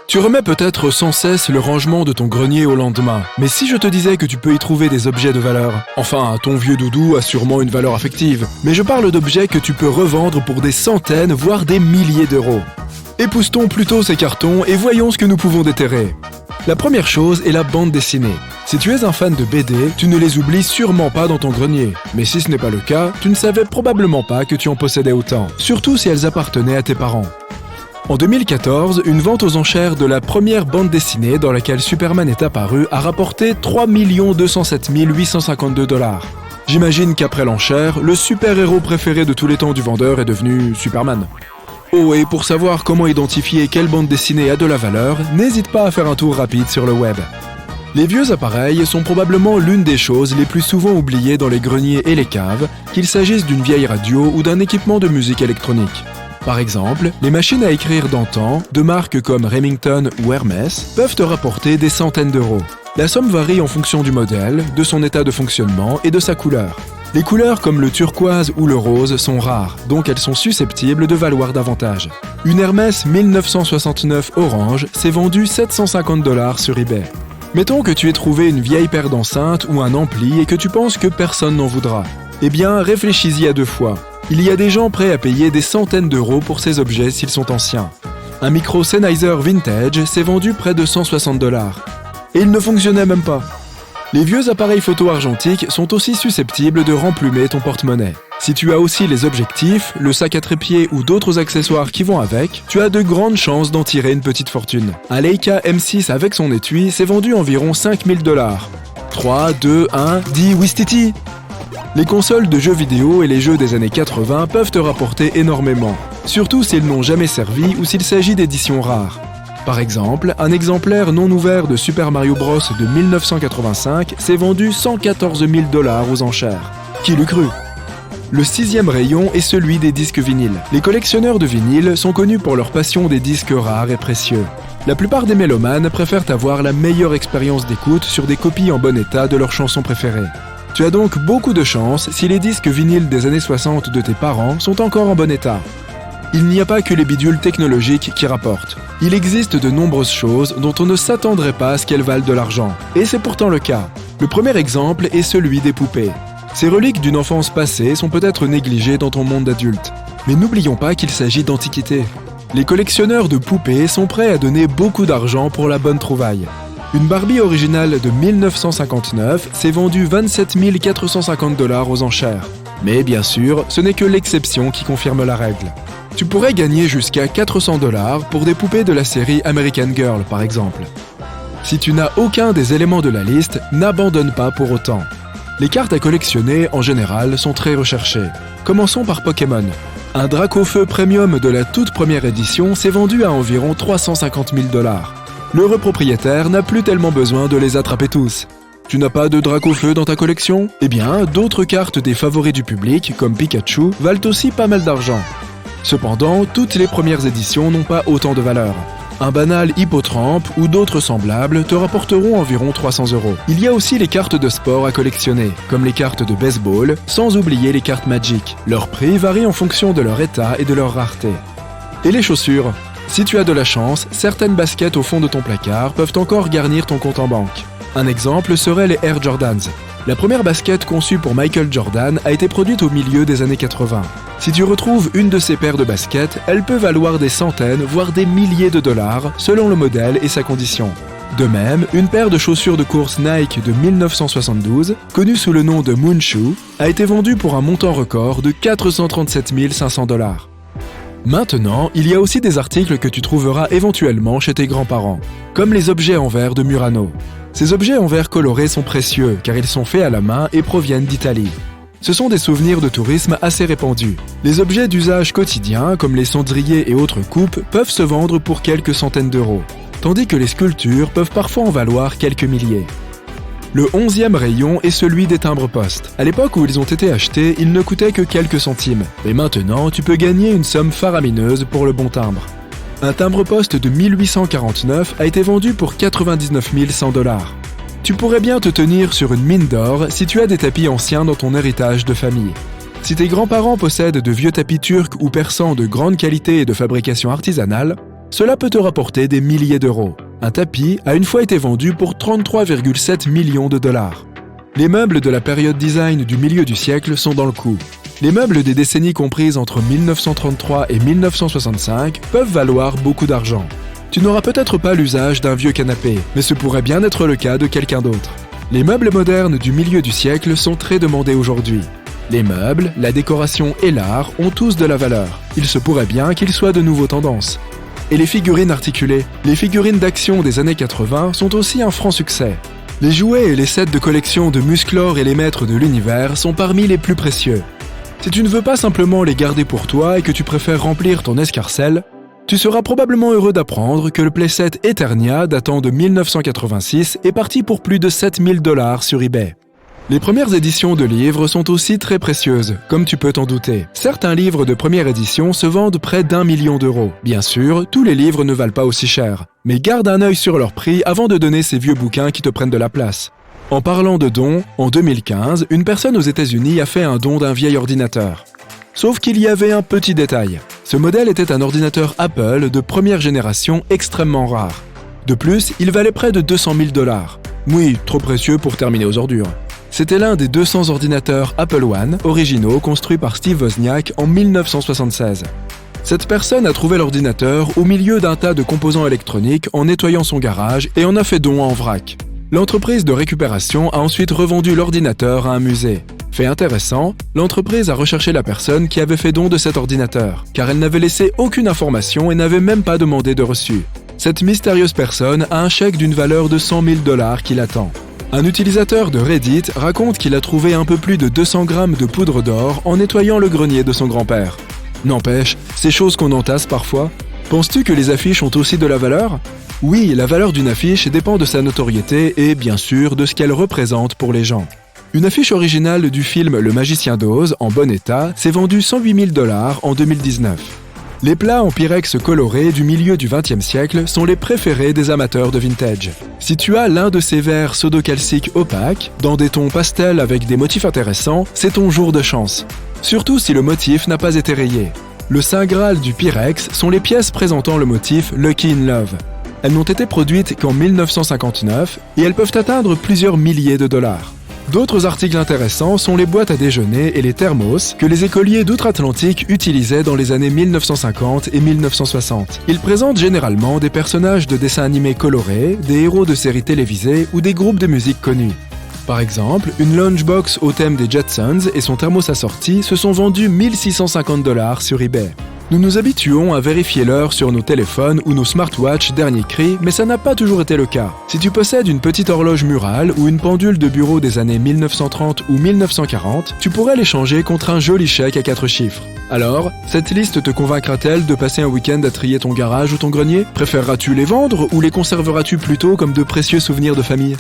Tu remets peut-être sans cesse le rangement de ton grenier au lendemain, mais si je te disais que tu peux y trouver des objets de valeur, enfin, ton vieux doudou a sûrement une valeur affective, mais je parle d'objets que tu peux revendre pour des centaines, voire des milliers d'euros. Époustons plutôt ces cartons et voyons ce que nous pouvons déterrer. La première chose est la bande dessinée. Si tu es un fan de BD, tu ne les oublies sûrement pas dans ton grenier. Mais si ce n'est pas le cas, tu ne savais probablement pas que tu en possédais autant, surtout si elles appartenaient à tes parents. En 2014, une vente aux enchères de la première bande dessinée dans laquelle Superman est apparu a rapporté 3 207 852 $. J'imagine qu'après l'enchère, le super-héros préféré de tous les temps du vendeur est devenu Superman. Oh, et pour savoir comment identifier quelle bande dessinée a de la valeur, n'hésite pas à faire un tour rapide sur le web. Les vieux appareils sont probablement l'une des choses les plus souvent oubliées dans les greniers et les caves, qu'il s'agisse d'une vieille radio ou d'un équipement de musique électronique. Par exemple, les machines à écrire d'antan, de marques comme Remington ou Hermès, peuvent te rapporter des centaines d'euros. La somme varie en fonction du modèle, de son état de fonctionnement et de sa couleur. Les couleurs comme le turquoise ou le rose sont rares, donc elles sont susceptibles de valoir davantage. Une Hermès 1969 orange s'est vendue 750 $ sur eBay. Mettons que tu aies trouvé une vieille paire d'enceintes ou un ampli et que tu penses que personne n'en voudra. Eh bien, réfléchis-y à deux fois. Il y a des gens prêts à payer des centaines d'euros pour ces objets s'ils sont anciens. Un micro Sennheiser vintage s'est vendu près de 160 $. Et il ne fonctionnait même pas. Les vieux appareils photo argentiques sont aussi susceptibles de remplumer ton porte-monnaie. Si tu as aussi les objectifs, le sac à trépied ou d'autres accessoires qui vont avec, tu as de grandes chances d'en tirer une petite fortune. Un Leica M6 avec son étui s'est vendu environ 5 000 $. 3, 2, 1, dis Wistiti! Les consoles de jeux vidéo et les jeux des années 80 peuvent te rapporter énormément, surtout s'ils n'ont jamais servi ou s'il s'agit d'éditions rares. Par exemple, un exemplaire non ouvert de Super Mario Bros de 1985 s'est vendu 114 000 $ aux enchères. Qui l'eût cru? Le 6e rayon est celui des disques vinyles. Les collectionneurs de vinyles sont connus pour leur passion des disques rares et précieux. La plupart des mélomanes préfèrent avoir la meilleure expérience d'écoute sur des copies en bon état de leurs chansons préférées. Tu as donc beaucoup de chance si les disques vinyles des années 60 de tes parents sont encore en bon état. Il n'y a pas que les bidules technologiques qui rapportent. Il existe de nombreuses choses dont on ne s'attendrait pas à ce qu'elles valent de l'argent. Et c'est pourtant le cas. Le premier exemple est celui des poupées. Ces reliques d'une enfance passée sont peut-être négligées dans ton monde d'adulte. Mais n'oublions pas qu'il s'agit d'antiquités. Les collectionneurs de poupées sont prêts à donner beaucoup d'argent pour la bonne trouvaille. Une Barbie originale de 1959 s'est vendue 27 450 $ aux enchères. Mais bien sûr, ce n'est que l'exception qui confirme la règle. Tu pourrais gagner jusqu'à 400 $ pour des poupées de la série American Girl, par exemple. Si tu n'as aucun des éléments de la liste, n'abandonne pas pour autant. Les cartes à collectionner, en général, sont très recherchées. Commençons par Pokémon. Un Dracofeu Premium de la toute première édition s'est vendu à environ 350 000 $. L'heureux propriétaire n'a plus tellement besoin de les attraper tous. Tu n'as pas de Dracofeu dans ta collection? Eh bien, d'autres cartes des favoris du public, comme Pikachu, valent aussi pas mal d'argent. Cependant, toutes les premières éditions n'ont pas autant de valeur. Un banal Hippotrampe ou d'autres semblables te rapporteront environ 300 €. Il y a aussi les cartes de sport à collectionner, comme les cartes de baseball, sans oublier les cartes Magic. Leur prix varie en fonction de leur état et de leur rareté. Et les chaussures? Si tu as de la chance, certaines baskets au fond de ton placard peuvent encore garnir ton compte en banque. Un exemple serait les Air Jordans. La première basket conçue pour Michael Jordan a été produite au milieu des années 80. Si tu retrouves une de ces paires de baskets, elle peut valoir des centaines, voire des milliers de dollars, selon le modèle et sa condition. De même, une paire de chaussures de course Nike de 1972, connue sous le nom de Moon Shoe, a été vendue pour un montant record de 437 500 $. Maintenant, il y a aussi des articles que tu trouveras éventuellement chez tes grands-parents, comme les objets en verre de Murano. Ces objets en verre coloré sont précieux car ils sont faits à la main et proviennent d'Italie. Ce sont des souvenirs de tourisme assez répandus. Les objets d'usage quotidien, comme les cendriers et autres coupes, peuvent se vendre pour quelques centaines d'euros, tandis que les sculptures peuvent parfois en valoir quelques milliers. Le 11e rayon est celui des timbres-poste. À l'époque où ils ont été achetés, ils ne coûtaient que quelques centimes. Mais maintenant, tu peux gagner une somme faramineuse pour le bon timbre. Un timbre-poste de 1849 a été vendu pour 99 100 $. Tu pourrais bien te tenir sur une mine d'or si tu as des tapis anciens dans ton héritage de famille. Si tes grands-parents possèdent de vieux tapis turcs ou persans de grande qualité et de fabrication artisanale, Cela peut te rapporter des milliers d'euros. Un tapis a une fois été vendu pour 33,7 millions de dollars. Les meubles de la période design du milieu du siècle sont dans le coup. Les meubles des décennies comprises entre 1933 et 1965 peuvent valoir beaucoup d'argent. Tu n'auras peut-être pas l'usage d'un vieux canapé, mais ce pourrait bien être le cas de quelqu'un d'autre. Les meubles modernes du milieu du siècle sont très demandés aujourd'hui. Les meubles, la décoration et l'art ont tous de la valeur. Il se pourrait bien qu'ils soient de nouveau tendances. Et les figurines articulées, les figurines d'action des années 80 sont aussi un franc succès. Les jouets et les sets de collection de Musclor et les maîtres de l'univers sont parmi les plus précieux. Si tu ne veux pas simplement les garder pour toi et que tu préfères remplir ton escarcelle, tu seras probablement heureux d'apprendre que le playset Eternia datant de 1986 est parti pour plus de 7000 $ sur eBay. Les premières éditions de livres sont aussi très précieuses, comme tu peux t'en douter. Certains livres de première édition se vendent près d'1 million d'euros. Bien sûr, tous les livres ne valent pas aussi cher, mais garde un œil sur leur prix avant de donner ces vieux bouquins qui te prennent de la place. En parlant de dons, en 2015, une personne aux États-Unis a fait un don d'un vieil ordinateur. Sauf qu'il y avait un petit détail. Ce modèle était un ordinateur Apple de première génération extrêmement rare. De plus, il valait près de 200 000 $. Oui, trop précieux pour terminer aux ordures. C'était l'un des 200 ordinateurs Apple One originaux construits par Steve Wozniak en 1976. Cette personne a trouvé l'ordinateur au milieu d'un tas de composants électroniques en nettoyant son garage et en a fait don en vrac. L'entreprise de récupération a ensuite revendu l'ordinateur à un musée. Fait intéressant, l'entreprise a recherché la personne qui avait fait don de cet ordinateur, car elle n'avait laissé aucune information et n'avait même pas demandé de reçu. Cette mystérieuse personne a un chèque d'une valeur de 100 000 $ qui l'attend. Un utilisateur de Reddit raconte qu'il a trouvé un peu plus de 200 grammes de poudre d'or en nettoyant le grenier de son grand-père. N'empêche, ces choses qu'on entasse parfois. Penses-tu que les affiches ont aussi de la valeur ? Oui, la valeur d'une affiche dépend de sa notoriété et, bien sûr, de ce qu'elle représente pour les gens. Une affiche originale du film Le Magicien d'Oz, en bon état, s'est vendue 108 000 $ en 2019. Les plats en pyrex coloré du milieu du XXe siècle sont les préférés des amateurs de vintage. Si tu as l'un de ces verres sodocalciques opaques, dans des tons pastels avec des motifs intéressants, c'est ton jour de chance. Surtout si le motif n'a pas été rayé. Le saint graal du pyrex sont les pièces présentant le motif Lucky in Love. Elles n'ont été produites qu'en 1959 et elles peuvent atteindre plusieurs milliers de dollars. D'autres articles intéressants sont les boîtes à déjeuner et les thermos que les écoliers d'outre-Atlantique utilisaient dans les années 1950 et 1960. Ils présentent généralement des personnages de dessins animés colorés, des héros de séries télévisées ou des groupes de musique connus. Par exemple, une lunchbox au thème des Jetsons et son thermos assorti se sont vendus 1 650 $ sur eBay. Nous nous habituons à vérifier l'heure sur nos téléphones ou nos smartwatches dernier cri, mais ça n'a pas toujours été le cas. Si tu possèdes une petite horloge murale ou une pendule de bureau des années 1930 ou 1940, tu pourrais l'échanger contre un joli chèque à 4 chiffres. Alors, cette liste te convaincra-t-elle de passer un week-end à trier ton garage ou ton grenier ? Préféreras-tu les vendre ou les conserveras-tu plutôt comme de précieux souvenirs de famille ?